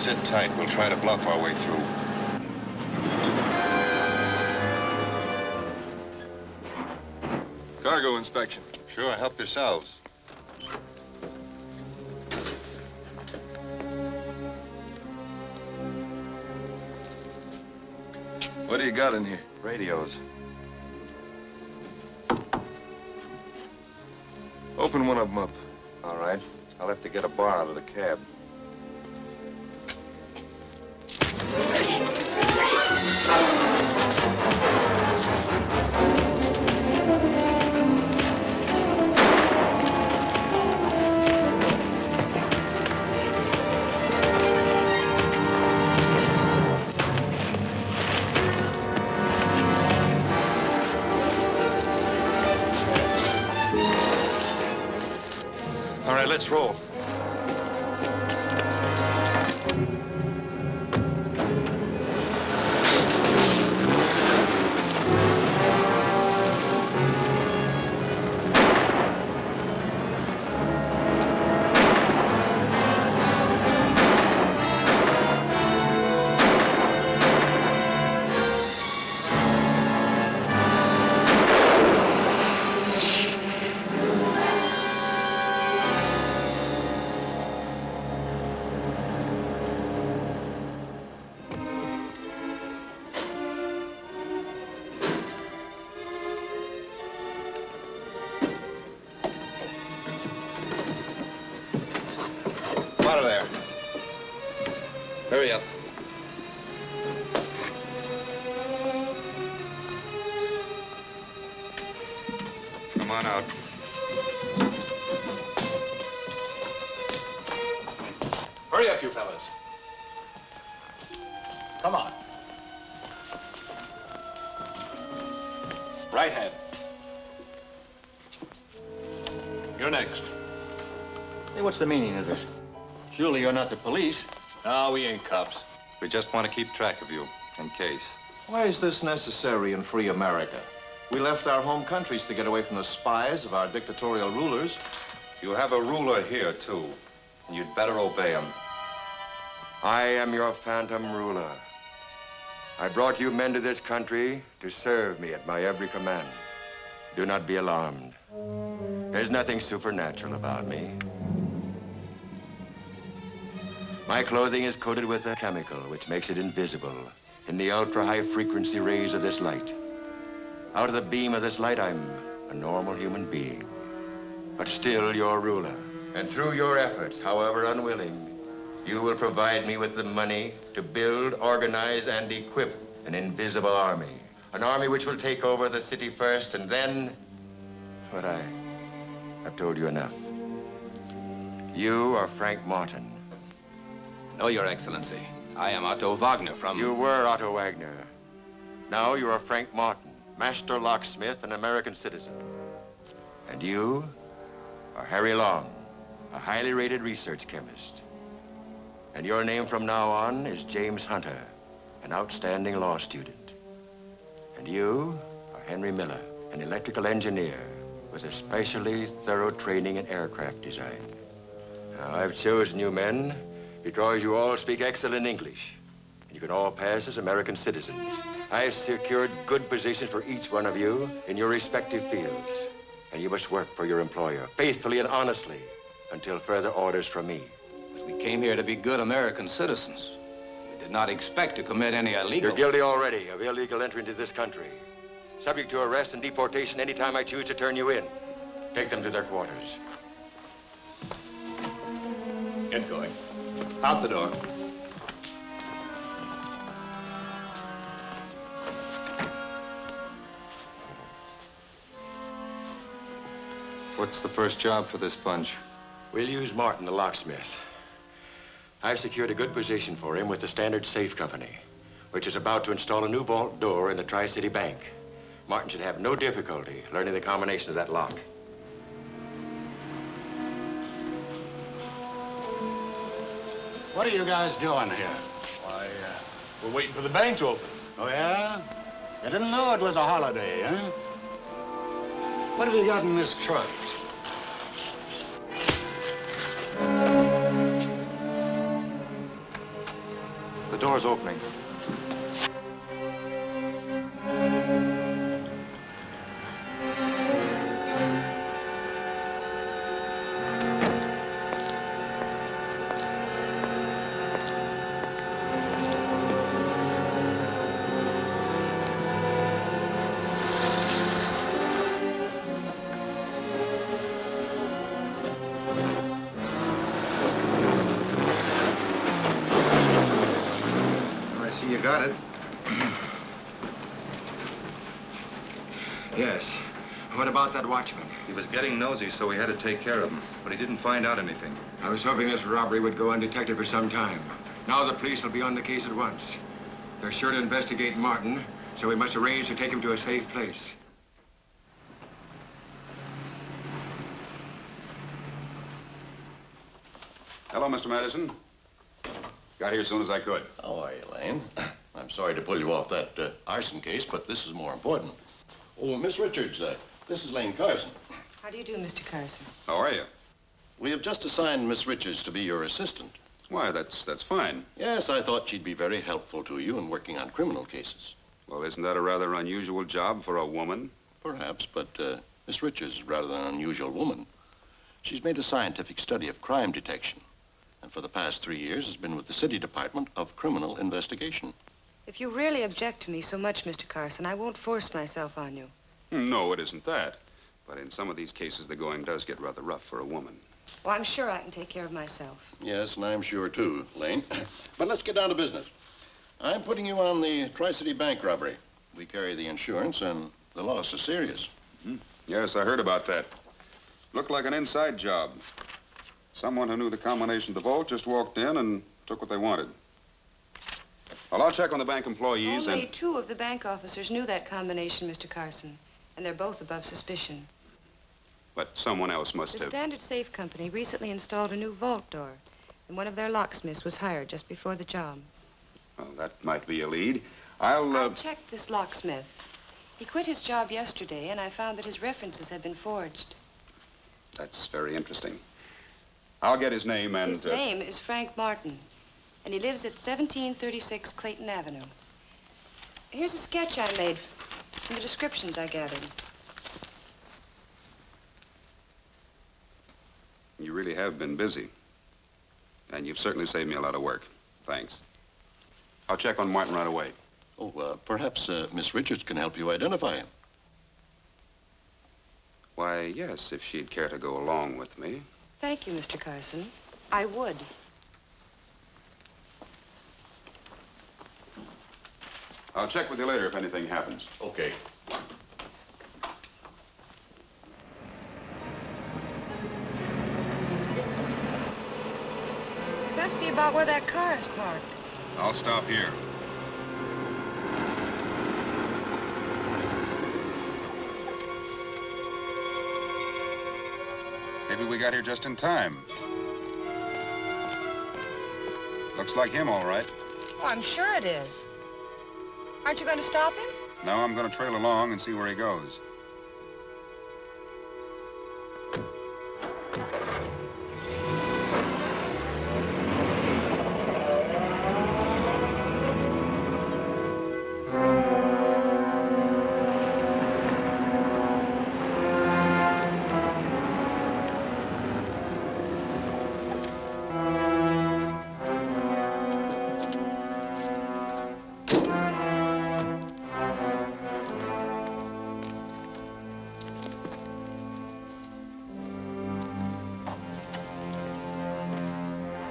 Sit tight. We'll try to bluff our way through. Cargo inspection. Sure, help yourselves. What do you got in here? Radios. Open one of them up. All right. I'll have to get a bar out of the cab. All right, let's roll. Out of there. Hurry up. Come on out. Hurry up, you fellas. Come on. Right hand. You're next. Hey, what's the meaning of this? Surely you're not the police. No, we ain't cops. We just want to keep track of you, in case. Why is this necessary in free America? We left our home countries to get away from the spies of our dictatorial rulers. You have a ruler here, too, and you'd better obey him. I am your phantom ruler. I brought you men to this country to serve me at my every command. Do not be alarmed. There's nothing supernatural about me. My clothing is coated with a chemical which makes it invisible in the ultra-high frequency rays of this light. Out of the beam of this light, I'm a normal human being, but still your ruler. And through your efforts, however unwilling, you will provide me with the money to build, organize, and equip an invisible army. An army which will take over the city first, and then... But I've told you enough. You are Frank Martin. No, Your Excellency. I am Otto Wagner from... You were Otto Wagner. Now you are Frank Martin, master locksmith and American citizen. And you are Harry Long, a highly rated research chemist. And your name from now on is James Hunter, an outstanding law student. And you are Henry Miller, an electrical engineer with especially thorough training in aircraft design. Now, I've chosen you men because you all speak excellent English, and you can all pass as American citizens. I've secured good positions for each one of you in your respective fields, and you must work for your employer faithfully and honestly until further orders from me. But we came here to be good American citizens. We did not expect to commit any illegal... You're guilty already of illegal entry into this country, subject to arrest and deportation anytime I choose to turn you in. Take them to their quarters. Get going. Out the door. What's the first job for this bunch? We'll use Martin, the locksmith. I've secured a good position for him with the Standard Safe Company, which is about to install a new vault door in the Tri-City Bank. Martin should have no difficulty learning the combination of that lock. What are you guys doing here? Why, we're waiting for the bank to open. Oh, yeah? You didn't know it was a holiday, huh? What have you got in this truck? door's opening. I see you got it. Yes. What about that watchman? He was getting nosy, so we had to take care of him. But he didn't find out anything. I was hoping this robbery would go undetected for some time. Now the police will be on the case at once. They're sure to investigate Martin, so we must arrange to take him to a safe place. Hello, Mr. Madison. Got here as soon as I could. How are you, Lane? I'm sorry to pull you off that arson case, but this is more important. Oh, Miss Richards, this is Lane Carson. How do you do, Mr. Carson? How are you? We have just assigned Miss Richards to be your assistant. Why, that's fine. Yes, I thought she'd be very helpful to you in working on criminal cases. Well, isn't that a rather unusual job for a woman? Perhaps, but Miss Richards is rather an unusual woman. She's made a scientific study of crime detection, and for the past 3 years has been with the City Department of Criminal Investigation. If you really object to me so much, Mr. Carson, I won't force myself on you. No, it isn't that. But in some of these cases, the going does get rather rough for a woman. Well, I'm sure I can take care of myself. Yes, and I'm sure too, Lane. But let's get down to business. I'm putting you on the Tri-City Bank robbery. We carry the insurance, and the loss is serious. Yes, I heard about that. Looked like an inside job. Someone who knew the combination to the vault just walked in and took what they wanted. Well, I'll check on the bank employees Only 2 of the bank officers knew that combination, Mr. Carson, and they're both above suspicion. But someone else must The have... Standard Safe Company recently installed a new vault door, and one of their locksmiths was hired just before the job. Well, that might be a lead. I'll I checked this locksmith. He quit his job yesterday, and I found that his references had been forged. That's very interesting. I'll get his name and... His name is Frank Martin, and he lives at 1736 Clayton Avenue. Here's a sketch I made from the descriptions I gathered. You really have been busy. And you've certainly saved me a lot of work. Thanks. I'll check on Martin right away. Oh, perhaps Miss Richards can help you identify him. Why, yes, if she'd care to go along with me. Thank you, Mr. Carson. I would. I'll check with you later if anything happens. Okay. It must be about where that car is parked. I'll stop here. Maybe we got here just in time. Looks like him, all right. Oh, I'm sure it is. Aren't you going to stop him? Now I'm going to trail along and see where he goes.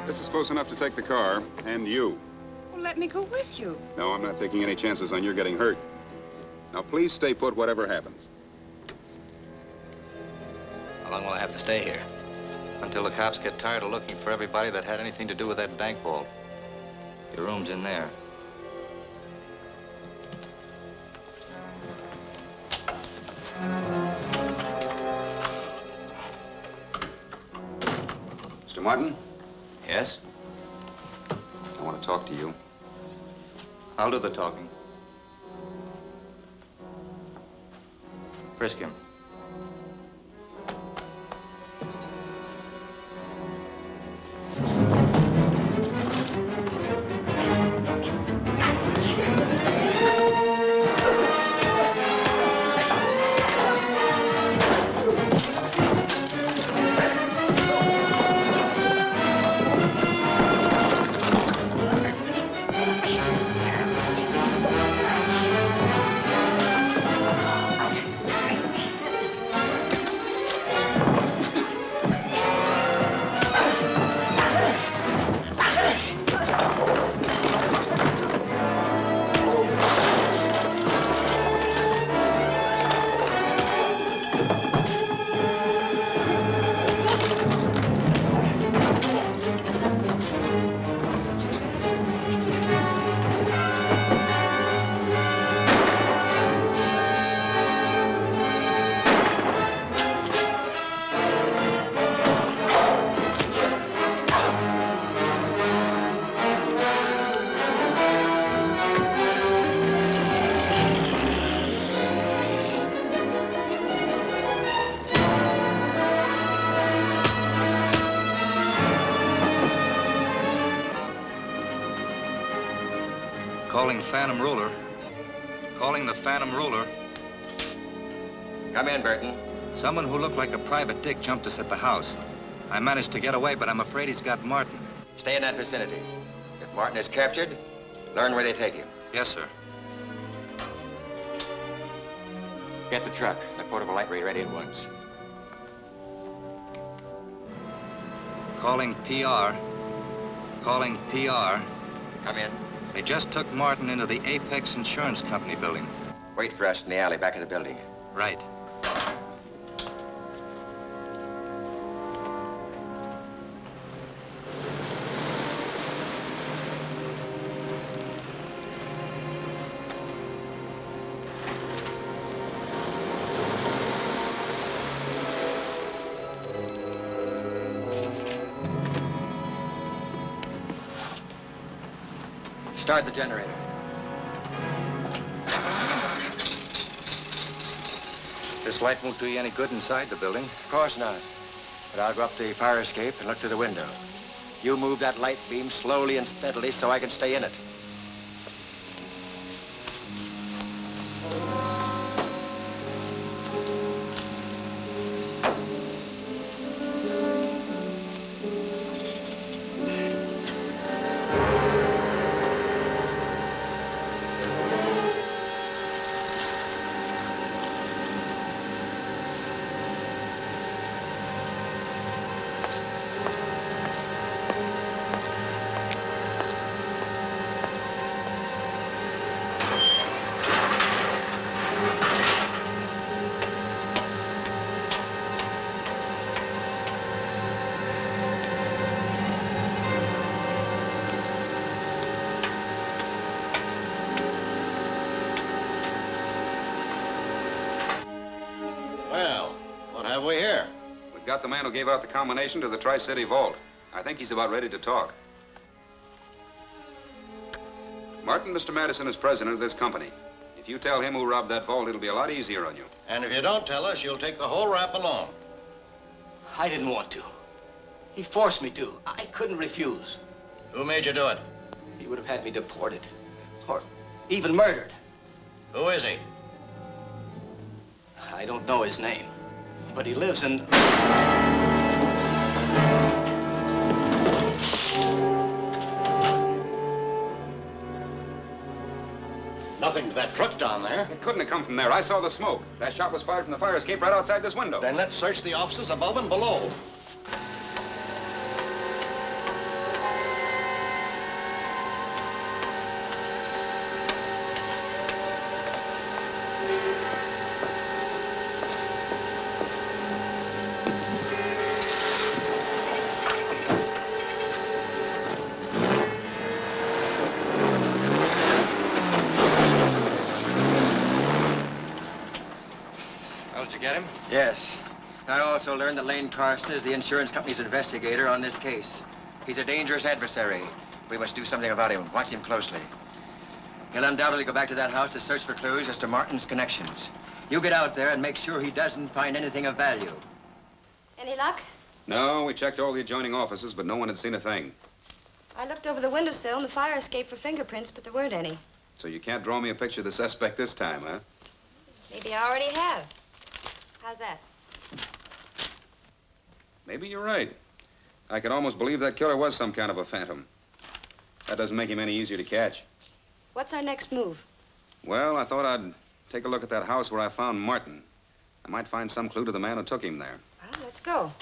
This is close enough to take the car, and you. Well, let me go with you. No, I'm not taking any chances on your getting hurt. Now, please stay put whatever happens. How long will I have to stay here? Until the cops get tired of looking for everybody that had anything to do with that bank vault. Your room's in there. Mr. Martin, Yes? I want to talk to you. I'll do the talking. Frisk him. Calling Phantom Ruler. Calling the Phantom Ruler. Come in, Burton. Someone who looked like a private dick jumped us at the house. I managed to get away, but I'm afraid he's got Martin. Stay in that vicinity. If Martin is captured, learn where they take him. Yes, sir. Get the truck. The portable light ray ready at once. Calling PR. Calling PR. Come in. They just took Martin into the Apex Insurance Company building. Wait for us in the alley back of the building. Right. Start the generator. This light won't do you any good inside the building. Of course not. But I'll go up the fire escape and look through the window. You move that light beam slowly and steadily so I can stay in it. Well, what have we here? We've got the man who gave out the combination to the Tri-City Vault. I think he's about ready to talk. Martin, Mr. Madison is president of this company. If you tell him who robbed that vault, it'll be a lot easier on you. And if you don't tell us, you'll take the whole rap along. I didn't want to. He forced me to. I couldn't refuse. Who made you do it? He would have had me deported. Or even murdered. Who is he? I don't know his name. But he lives in... Nothing to that truck down there. It couldn't have come from there. I saw the smoke. That shot was fired from the fire escape right outside this window. Then let's search the offices above and below. Well, did you get him? Yes. I also learned that Lane Carson is the insurance company's investigator on this case. He's a dangerous adversary. We must do something about him. Watch him closely. He'll undoubtedly go back to that house to search for clues as to Martin's connections. You get out there and make sure he doesn't find anything of value. Any luck? No, we checked all the adjoining offices, but no one had seen a thing. I looked over the windowsill and the fire escape for fingerprints, but there weren't any. So you can't draw me a picture of the suspect this time, huh? Maybe I already have. How's that? Maybe you're right. I could almost believe that killer was some kind of a phantom. That doesn't make him any easier to catch. What's our next move? Well, I thought I'd take a look at that house where I found Martin. I might find some clue to the man who took him there. Well, let's go.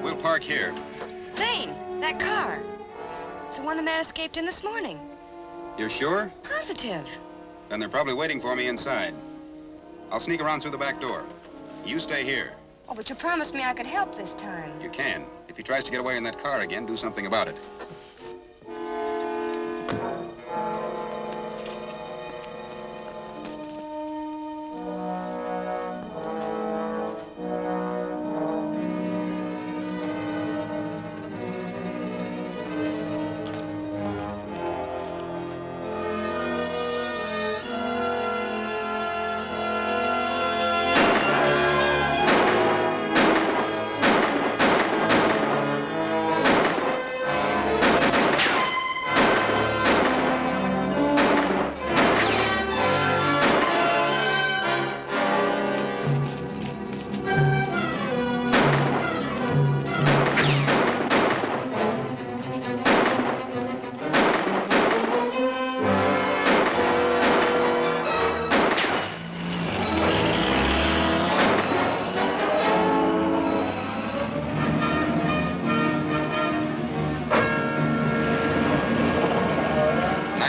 We'll park here. Lane, that car. It's the one the man escaped in this morning. You're sure? Positive. Then they're probably waiting for me inside. I'll sneak around through the back door. You stay here. Oh, but you promised me I could help this time. You can. If he tries to get away in that car again, do something about it.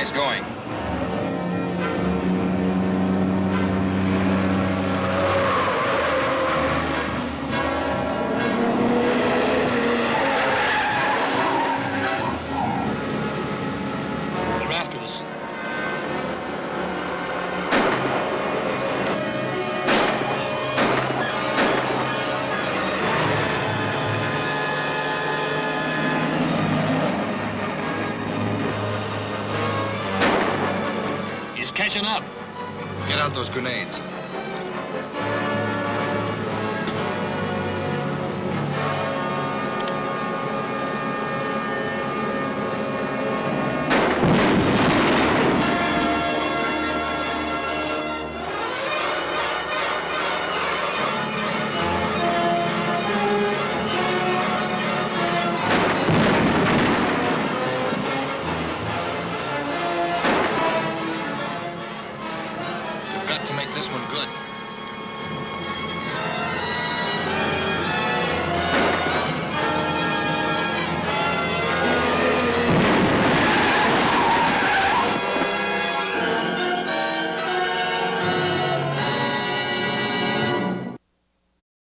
guys going? They're after us. He's catching up. Get out those grenades. We've got to make this one good.